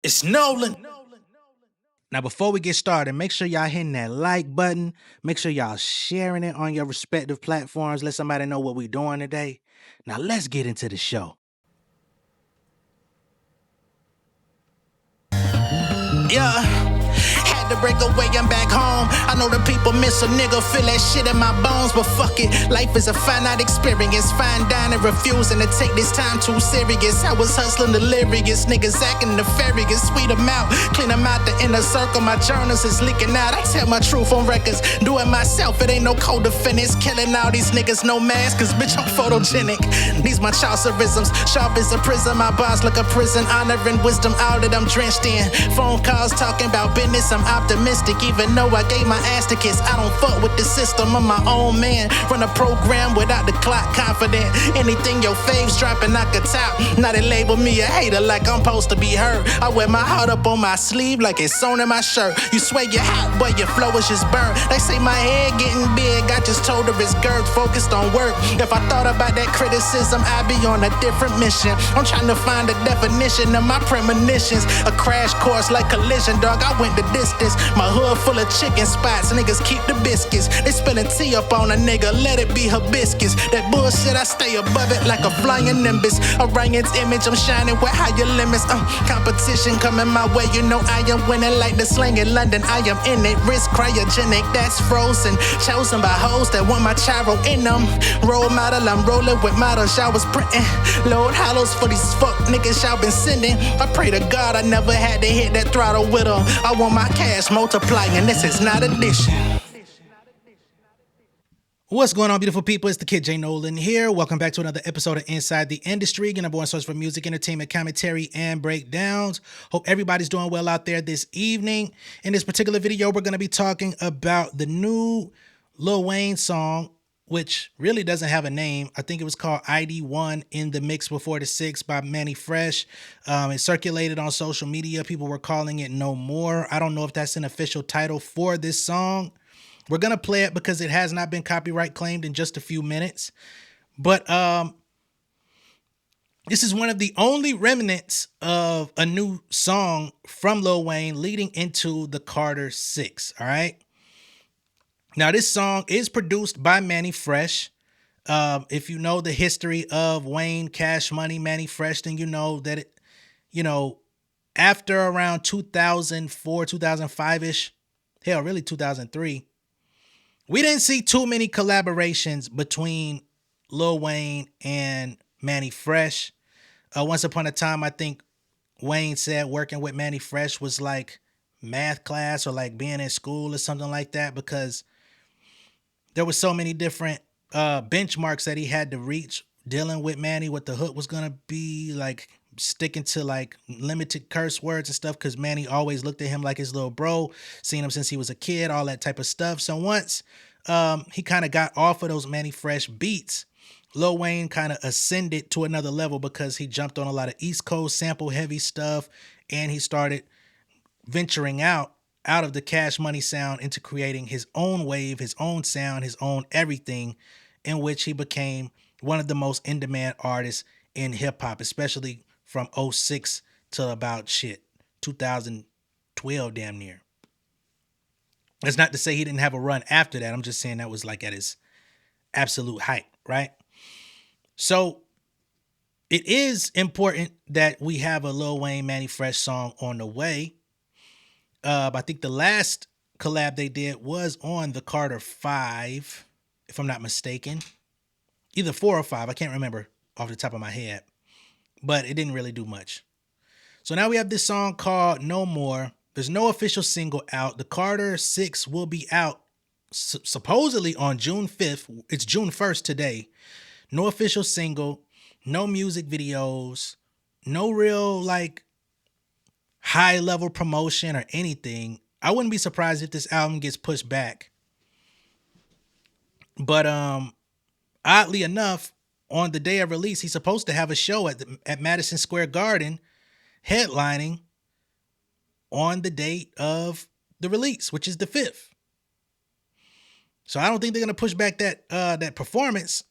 It's Nolan. Now, before we get started, make sure y'all hitting that like button. Make sure y'all sharing it on your respective platforms. Let somebody know what we're doing today. Now, let's get into the show. Yeah. Had to break away, I'm back home. I know the people miss a nigga, feel that shit in my bones. But fuck it, life is a finite experience. Fine dining, refusing to take this time too serious. I was hustling delirious, niggas acting nefarious. Sweet them out, clean them out the inner circle. My journals is leaking out, I tell my truth on records. Do it myself, it ain't no co-defendants. Killing all these niggas, no mask, cause bitch I'm photogenic. These my Chaucerisms, sharp as a prism. My bars like a prison, honor and wisdom, all that I'm drenched in. Phone calls talking about business, I'm optimistic, even though I gave my ass to kiss. I don't fuck with the system, I'm my own man. Run a program without the clock, confident. Anything your faves dropping, I could top. Now they label me a hater like I'm supposed to be hurt. I wear my heart up on my sleeve like it's sewn in my shirt. You swear you're hot, but your flow is just burnt. They say my head getting big, I just told her it's girth, focused on work. If I thought about that criticism, I'd be on a different mission. I'm trying to find a definition of my premonitions. A crash course like collision, dog, I went the distance. My hood full of chicken spots, niggas keep the biscuits. They spilling tea up on a nigga, let it be hibiscus. That bullshit, I stay above it like a flying nimbus. Orion's image, I'm shining with higher limits. Competition coming my way, you know I am winning like the slang in London. I am in it, wrist cryogenic, that's frozen. Chosen by hoes that want my chiro in them. Role model, I'm rolling with models, y'all was printing. Load hollows for these fuck niggas y'all been sending. I pray to God I never had to hit that throttle with them. I want my cash multiplying, this is not addition. What's going on, beautiful people? It's the kid J Nolan here. Welcome back to another episode of Inside the Industry, your number one source for music, entertainment, commentary, and breakdowns. Hope everybody's doing well out there this evening. In this particular video, we're going to be talking about the new Lil Wayne song, which really doesn't have a name. I think it was called ID1 in the Mix Before the Six by Mannie Fresh. It circulated on social media. People were calling it No More. I don't know if that's an official title for this song. We're going to play it because it has not been copyright claimed in just a few minutes. But this is one of the only remnants of a new song from Lil Wayne leading into the Carter 6, all right? Now, this song is produced by Mannie Fresh. If you know the history of Wayne, Cash Money, Mannie Fresh, then you know that after around 2004, 2005-ish, hell, really 2003, we didn't see too many collaborations between Lil Wayne and Mannie Fresh. Once upon a time, I think Wayne said working with Mannie Fresh was like math class or like being in school or something like that, because there were so many different benchmarks that he had to reach dealing with Mannie, what the hook was going to be, like sticking to like limited curse words and stuff, because Mannie always looked at him like his little bro, seen him since he was a kid, all that type of stuff. So once he kind of got off of those Mannie Fresh beats, Lil Wayne kind of ascended to another level because he jumped on a lot of East Coast sample heavy stuff, and he started venturing out of the Cash Money sound into creating his own wave, his own sound, his own everything, in which he became one of the most in-demand artists in hip-hop, especially from 06 to about 2012 damn near. That's not to say he didn't have a run after that. I'm just saying that was like at his absolute height, right? So it is important that we have a Lil Wayne, Mannie Fresh song on the way. I think the last collab they did was on the Carter 5, if I'm not mistaken. Either 4 or 5, I can't remember off the top of my head. But it didn't really do much. So now we have this song called No More. There's no official single out. The Carter 6 will be out supposedly on June 5th. It's June 1st today. No official single, no music videos, no real like high level promotion or anything. I wouldn't be surprised if this album gets pushed back. But oddly enough, on the day of release, he's supposed to have a show at Madison Square Garden, headlining on the date of the release, which is the 5th. So I don't think they're gonna push back that performance.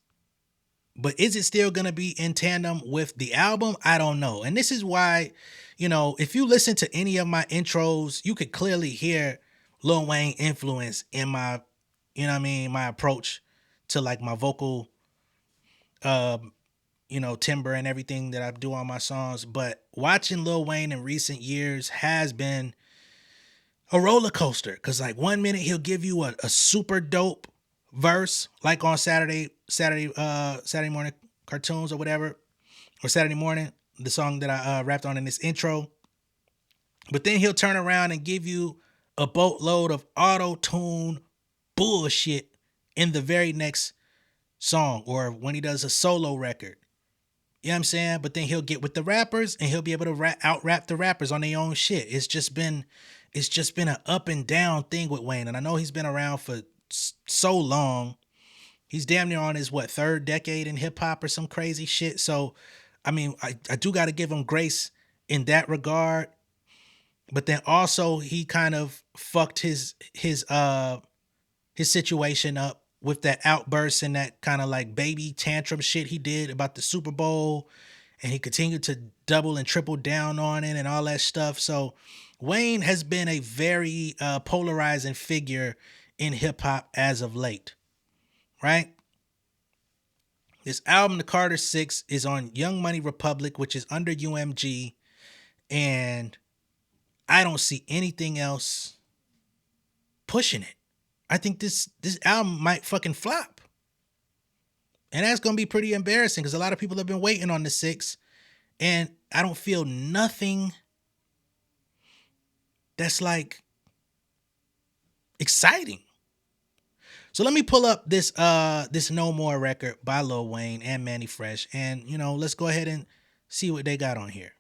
But is it still gonna be in tandem with the album? I don't know. And this is why, you know, if you listen to any of my intros, you could clearly hear Lil Wayne influence in my, you know what I mean, my approach to like my vocal, you know, timbre and everything that I do on my songs. But watching Lil Wayne in recent years has been a roller coaster. Cause like 1 minute he'll give you a super dope verse, like on Saturday morning cartoons or whatever, or Saturday morning, the song that I rapped on in this intro. But then he'll turn around and give you a boatload of auto-tune bullshit in the very next song, or when he does a solo record. You know what I'm saying? But then he'll get with the rappers and he'll be able to out-rap the rappers on their own shit. It's just been an up and down thing with Wayne. And I know he's been around for so long. He's damn near on his, third decade in hip hop or some crazy shit. So, I mean, I do got to give him grace in that regard. But then also he kind of fucked his situation up with that outburst and that kind of like baby tantrum shit he did about the Super Bowl, and he continued to double and triple down on it and all that stuff. So Wayne has been a very polarizing figure in hip hop as of late, right? This album, The Carter Six, is on Young Money Republic, which is under UMG, and I don't see anything else pushing it. I think this album might fucking flop. And that's going to be pretty embarrassing because a lot of people have been waiting on the Six, and I don't feel nothing that's like exciting. So let me pull up this No More record by Lil Wayne and Mannie Fresh, and you know, let's go ahead and see what they got on here.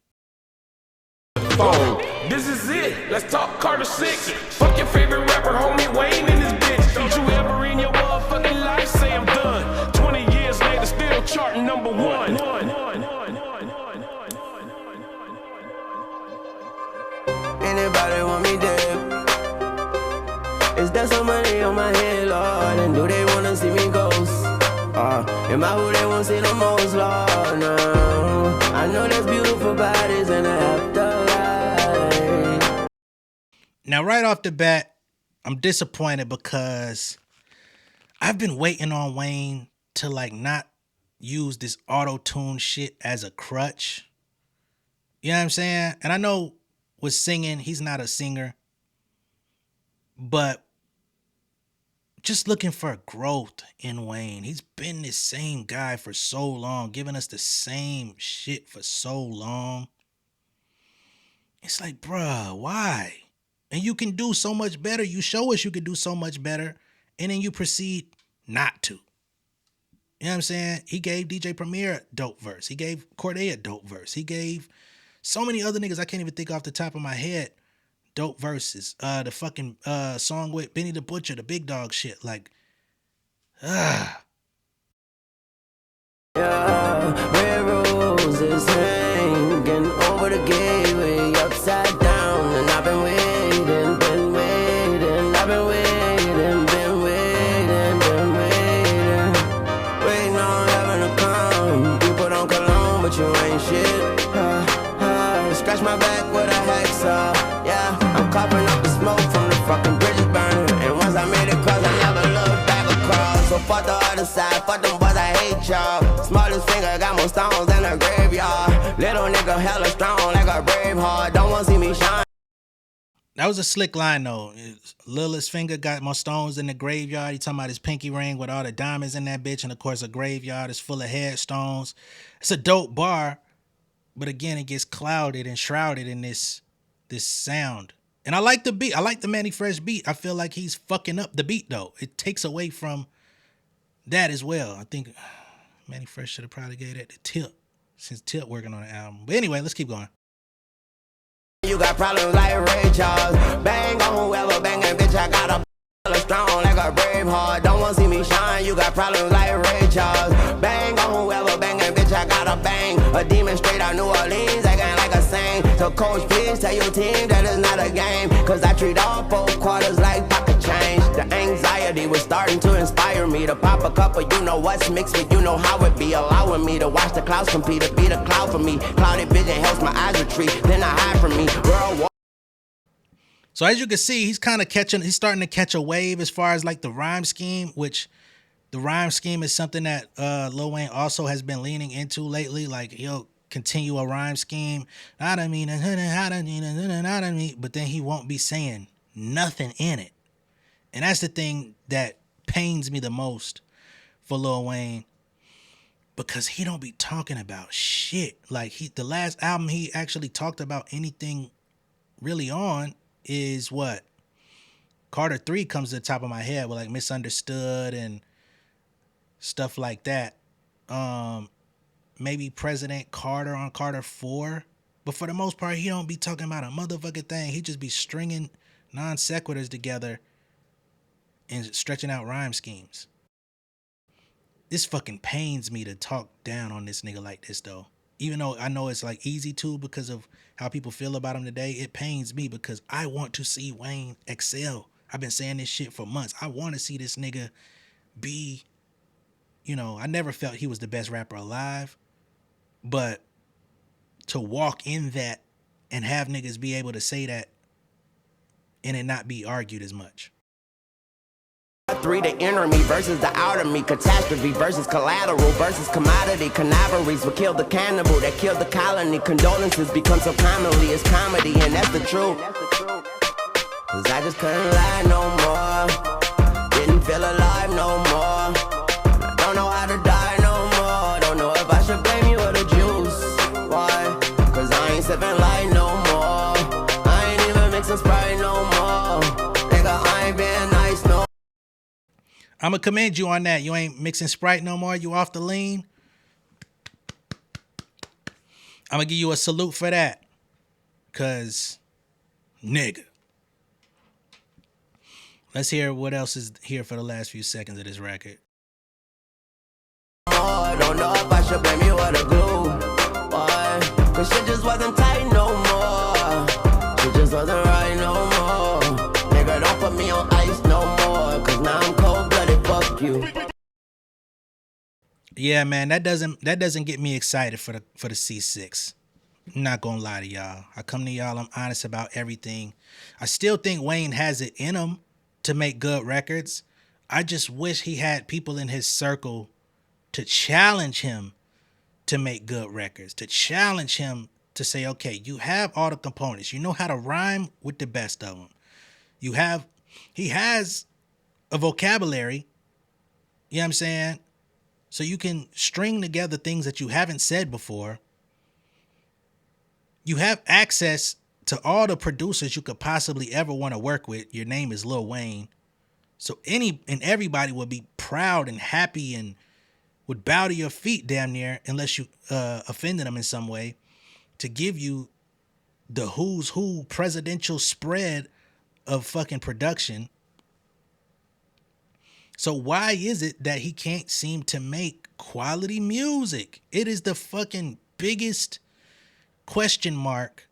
This is it. Let's talk Carter 6. Fuck your favorite rapper, homie Wayne and his bitch. Don't you ever in your motherfucking life say I'm done. 20 years later, still charting number one. Anybody want me dead? Is there some money on my head, Lord? And do they wanna see me ghost? Am I who they wanna see the most, Lord? No. I know there's beautiful bodies in the afterlife. Now, right off the bat, I'm disappointed because I've been waiting on Wayne to like not use this auto-tune shit as a crutch. You know what I'm saying? And I know with singing, he's not a singer, but just looking for growth in Wayne. He's been the same guy for so long, giving us the same shit for so long. It's like, bruh, why? And you can do so much better. You show us you can do so much better, and then you proceed not to. You know what I'm saying? He gave DJ Premier a dope verse. He gave Cordae a dope verse. He gave so many other niggas I can't even think off the top of my head dope verses. The fucking song with Benny the Butcher, the Big Dog shit. Like, Yeah, red roses hanging over the gateway, upside down, and I've been waiting, I've been waiting, waiting on heaven to come. People don't cologne, but you ain't shit. Scratch my back with a hacksaw. Yeah, I'm coughing up the smoke from the fucking bridges burning. And once I made it cross, I never looked back across. So fuck the other side, fuck them boys, I hate y'all. Smallest finger got more stones than a graveyard. Little nigga hella strong like a brave heart. Don't wanna see me shine. that was a slick line though. Littlest finger got more stones in the graveyard. He talking about his pinky ring with all the diamonds in that bitch. And of course a graveyard is full of headstones. It's a dope bar. But again, it gets clouded and shrouded in this sound. And I like the beat. I like the Mannie Fresh beat. I feel like he's fucking up the beat though. It takes away from that as well. I think Mannie Fresh should have probably gave that to Tip, since Tip working on the album. But anyway, let's keep going. You got problems like Ray Charles. Bang on whoever banging, bitch. I got a strong like a brave heart. Don't wanna see me shine. You got problems like Ray Charles. Bang on whoever banging, bitch. I got a bang. A demon straight out New Orleans, acting like a saint. So coach, please tell your team that it's not a game. Cause I treat all 4 quarters like pocket change. The anxiety was starting to inspire me to pop a couple, you know what's mixed with, you know how it be, allowing me to watch the clouds compete, to be the cloud for me. Clouded vision helps my eyes retreat, then I hide from me. World. So as you can see, he's starting to catch a wave as far as like the rhyme scheme, which the rhyme scheme is something that Lil Wayne also has been leaning into lately. Like he'll continue a rhyme scheme, but then he won't be saying nothing in it. And that's the thing that pains me the most for Lil Wayne, because he don't be talking about shit. Like the last album he actually talked about anything really on is what? Carter 3 comes to the top of my head with like Misunderstood and stuff like that. Maybe President Carter on Carter 4. But for the most part, he don't be talking about a motherfucking thing. He just be stringing non sequiturs together and stretching out rhyme schemes. This fucking pains me to talk down on this nigga like this though. Even though I know it's like easy to because of how people feel about him today, it pains me because I want to see Wayne excel. I've been saying this shit for months. I want to see this nigga be, I never felt he was the best rapper alive, but to walk in that and have niggas be able to say that and it not be argued as much. 3, the inner me versus the outer me, catastrophe versus collateral versus commodity, canaveries will kill the cannibal that killed the colony, condolences become so commonly, it's comedy and that's the truth, cause I just couldn't lie no more, didn't feel alive no more, I don't know how to die no more, don't know if I should blame you or the juice, why, cause I ain't sipping light no more, I ain't even mixing Sprite no more, nigga I ain't being nice no. I'm going to commend you on that. You ain't mixing Sprite no more. You off the lean. I'm going to give you a salute for that. Because, nigga. Let's hear what else is here for the last few seconds of this record. I don't know if I should blame you or the glue. Why? Cause shit just wasn't tight no more. Shit just wasn't right no more. Nigga, don't put me on ice no more. Cause now I'm cold-blooded, fuck you. Yeah, man, that doesn't get me excited for the C6. I'm not gonna lie to y'all. I come to y'all, I'm honest about everything. I still think Wayne has it in him to make good records. I just wish he had people in his circle to challenge him to make good records, to challenge him to say, okay, you have all the components. You know how to rhyme with the best of them. He has a vocabulary, you know what I'm saying? So you can string together things that you haven't said before. You have access to all the producers you could possibly ever want to work with. Your name is Lil Wayne. So everybody would be proud and happy and would bow to your feet damn near, unless you offended them in some way, to give you the who's who presidential spread of fucking production. So why is it that he can't seem to make quality music? It is the fucking biggest question mark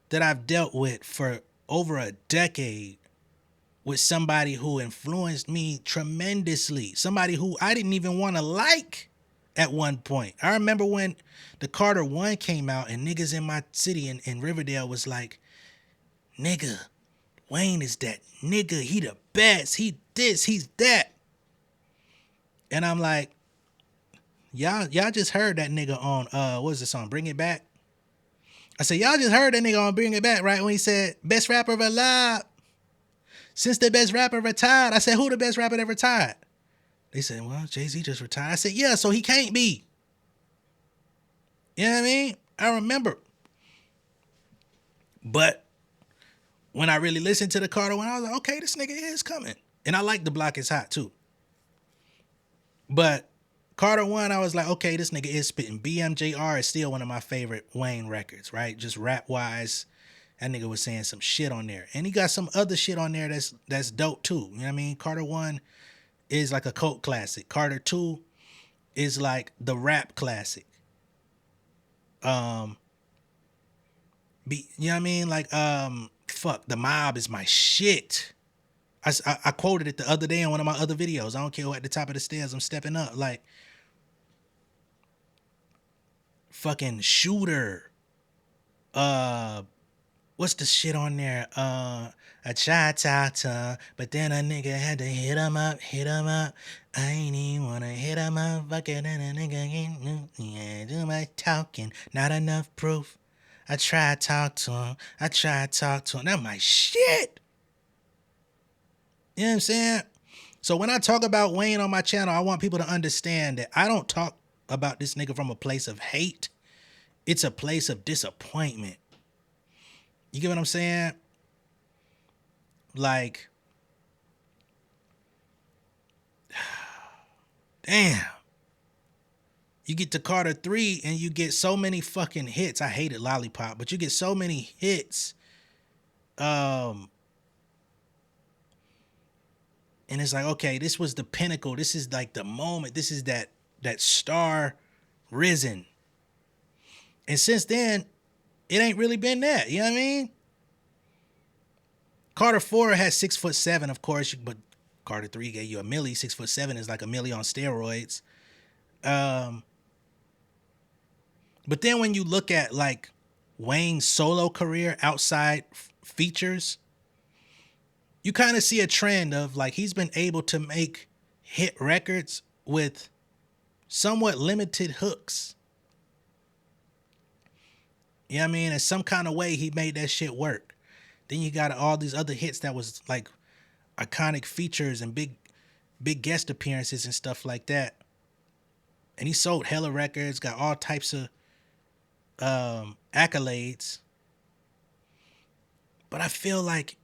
that I've dealt with for over a decade, with somebody who influenced me tremendously, somebody who I didn't even want to like at one point. I remember when the Carter 1 came out and niggas in my city in Riverdale was like, nigga, Wayne is that nigga, he the best, he this, he's that. And I'm like, y'all just heard that nigga on, what was the song, Bring It Back? I said, y'all just heard that nigga on Bring It Back, right? When he said, best rapper alive since the best rapper retired. I said, who the best rapper that retired? They said, well, Jay-Z just retired. I said, yeah, so he can't be. You know what I mean? I remember. But when I really listened to the Carter one, I was like, okay, this nigga is coming. And I like The Block Is Hot too. But Carter 1, I was like, okay, this nigga is spitting. BMJR is still one of my favorite Wayne records, right? Just rap-wise, that nigga was saying some shit on there. And he got some other shit on there that's dope too. You know what I mean? Carter 1 is like a cult classic. Carter 2 is like the rap classic. You know what I mean? Like, fuck, The Mob is my shit. I quoted it the other day on one of my other videos. I don't care who at the top of the stairs, I'm stepping up. Like, fucking Shooter. What's the shit on there? I tried to talk to him, but then a nigga had to hit him up. I ain't even wanna hit him up. Fucking and a nigga ain't yeah, do my talking. Not enough proof. I tried to talk to him. That's my shit. You know what I'm saying? So when I talk about Wayne on my channel, I want people to understand that I don't talk about this nigga from a place of hate. It's a place of disappointment. You get what I'm saying? Like, damn. You get to Carter 3 and you get so many fucking hits. I hated Lollipop, but you get so many hits. And it's like, okay, this was the pinnacle. This is like the moment. This is that star risen. And since then, it ain't really been that. You know what I mean? Carter 4 has 6'7", of course, but Carter 3 gave you a milli. 6'7" is like a milli on steroids. But then when you look at like Wayne's solo career outside features, you kind of see a trend of like he's been able to make hit records with somewhat limited hooks. You know what I mean? In some kind of way, he made that shit work. Then you got all these other hits that was like iconic features and big guest appearances and stuff like that. And he sold hella records, got all types of accolades. But I feel like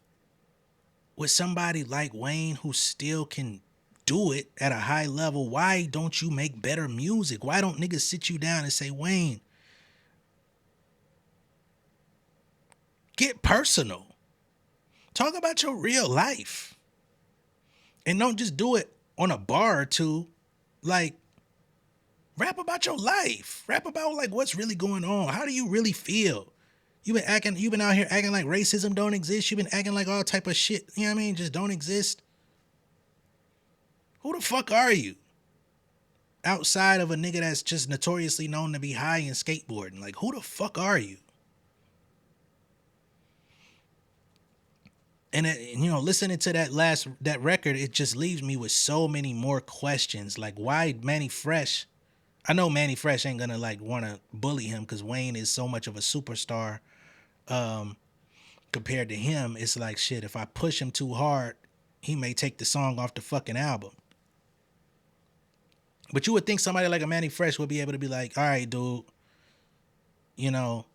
with somebody like Wayne who still can do it at a high level, why don't you make better music? Why don't niggas sit you down and say, Wayne, get personal. Talk about your real life. And don't just do it on a bar or two. Like, rap about your life. Rap about like what's really going on. How do you really feel? You've been out here acting like racism don't exist. You've been acting like all type of shit, you know what I mean, just don't exist. Who the fuck are you? Outside of a nigga that's just notoriously known to be high and skateboarding. Like, who the fuck are you? And you know, listening to that record, it just leaves me with so many more questions. Like, why Mannie Fresh? I know Mannie Fresh ain't gonna like want to bully him because Wayne is so much of a superstar. Compared to him, it's like shit. If I push him too hard, he may take the song off the fucking album. But you would think somebody like a Mannie Fresh would be able to be like, all right, dude, you know,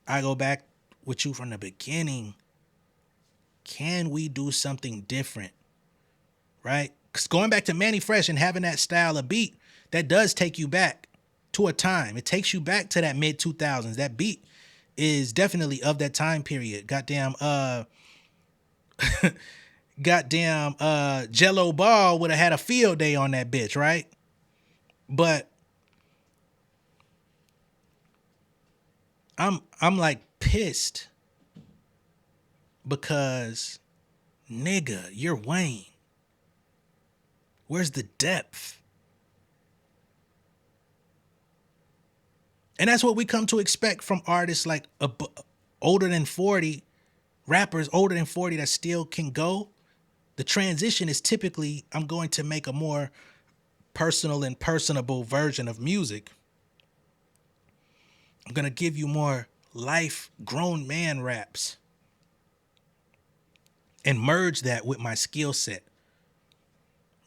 I go back with you from the beginning. Can we do something different? Right? Because going back to Mannie Fresh and having that style of beat, that does take you back to a time. It takes you back to that mid 2000s. That beat is definitely of that time period. Goddamn Jello Ball would have had a field day on that bitch, right? But I'm like pissed because nigga, you're Wayne. Where's the depth? And that's what we come to expect from artists like older than 40, rappers older than 40 that still can go. The transition is typically, I'm going to make a more personal and personable version of music. I'm going to give you more life grown man raps and merge that with my skill set,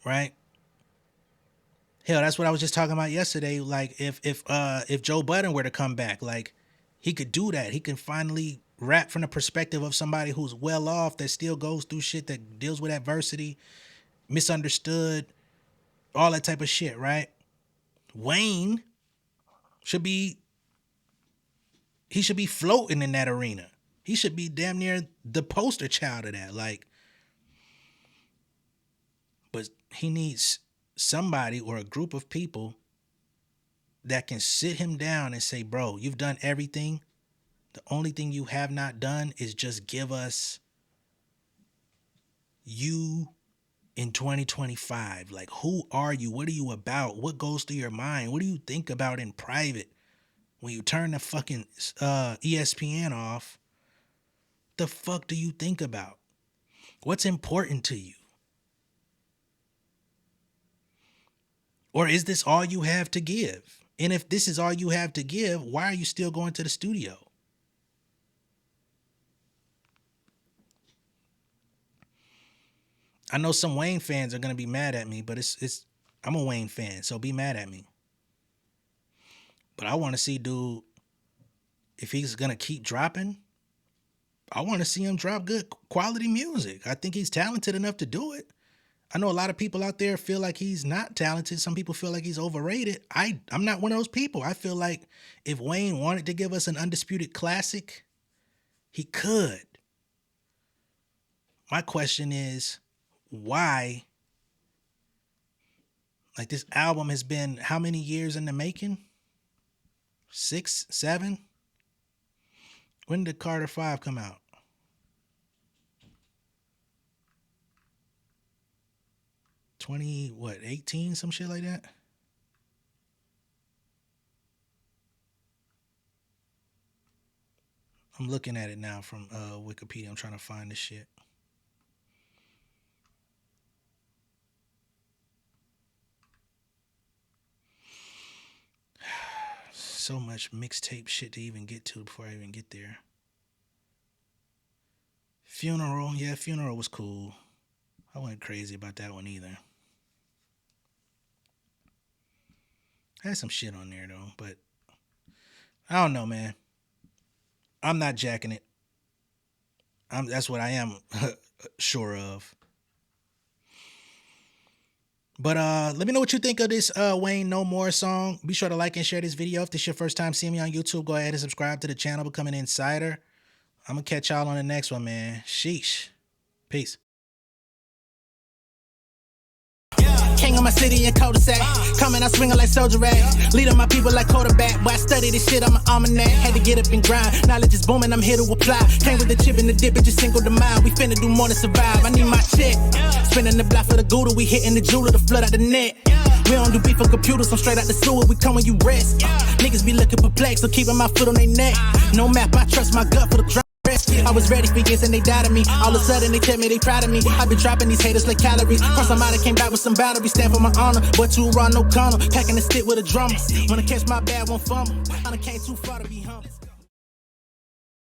right? Hell, that's what I was just talking about yesterday. Like if Joe Budden were to come back, like he could do that. He can finally rap from the perspective of somebody who's well off, that still goes through shit, that deals with adversity, misunderstood, all that type of shit, right? Wayne should be floating in that arena. He should be damn near the poster child of that. Like, but he needs somebody or a group of people that can sit him down and say, bro, you've done everything. The only thing you have not done is just give us you in 2025? Like, who are you? What are you about? What goes through your mind? What do you think about in private? When you turn the fucking ESPN off, the fuck do you think about? What's important to you? Or is this all you have to give? And if this is all you have to give, why are you still going to the studio? I know some Wayne fans are going to be mad at me, but I'm a Wayne fan, so be mad at me. But I want to see dude, if he's going to keep dropping, I want to see him drop good quality music. I think he's talented enough to do it. I know a lot of people out there feel like he's not talented. Some people feel like he's overrated. I'm not one of those people. I feel like if Wayne wanted to give us an undisputed classic, he could. My question is, why? Like, this album has been how many years in the making? 6, 7? When did Carter 5 come out? 18, some shit like that? I'm looking at it now from Wikipedia. I'm trying to find this shit. So much mixtape shit to even get to before I even get there. Funeral. Yeah, Funeral was cool. I wasn't crazy about that one either. I had some shit on there though, but I don't know, man. I'm not jacking it. That's what I am sure of. But let me know what you think of this Wayne No More song. Be sure to like and share this video. If this is your first time seeing me on YouTube, go ahead and subscribe to the channel, become an insider. I'm going to catch y'all on the next one, man. Sheesh. Peace. King of my city in cul-de-sac. Coming out swinging like soldier rag. Leading my people like quarterback. Boy, I study this shit, I'm an almanac. Had to get up and grind. Knowledge is booming, I'm here to apply. Came with the chip and the dip, it just single the mile. We finna do more than survive. I need my check. Spinning the block for the Gouda. We hitting the jeweler to flood out the net. We don't do beef on computers, I'm straight out the sewer. We come when you rest. Niggas be looking perplexed, so keeping my foot on their neck. No map, I trust my gut for the drop. I was ready for years and they doubted me. All of a sudden they tell me they proud of me. I've been dropping these haters like calories. Cross them out, I came back with some batteries. Stand for my honor, but too raw, no corner. Packing the stick with a drummer. Wanna catch my bad, won't fumble. I done came too far to be humble.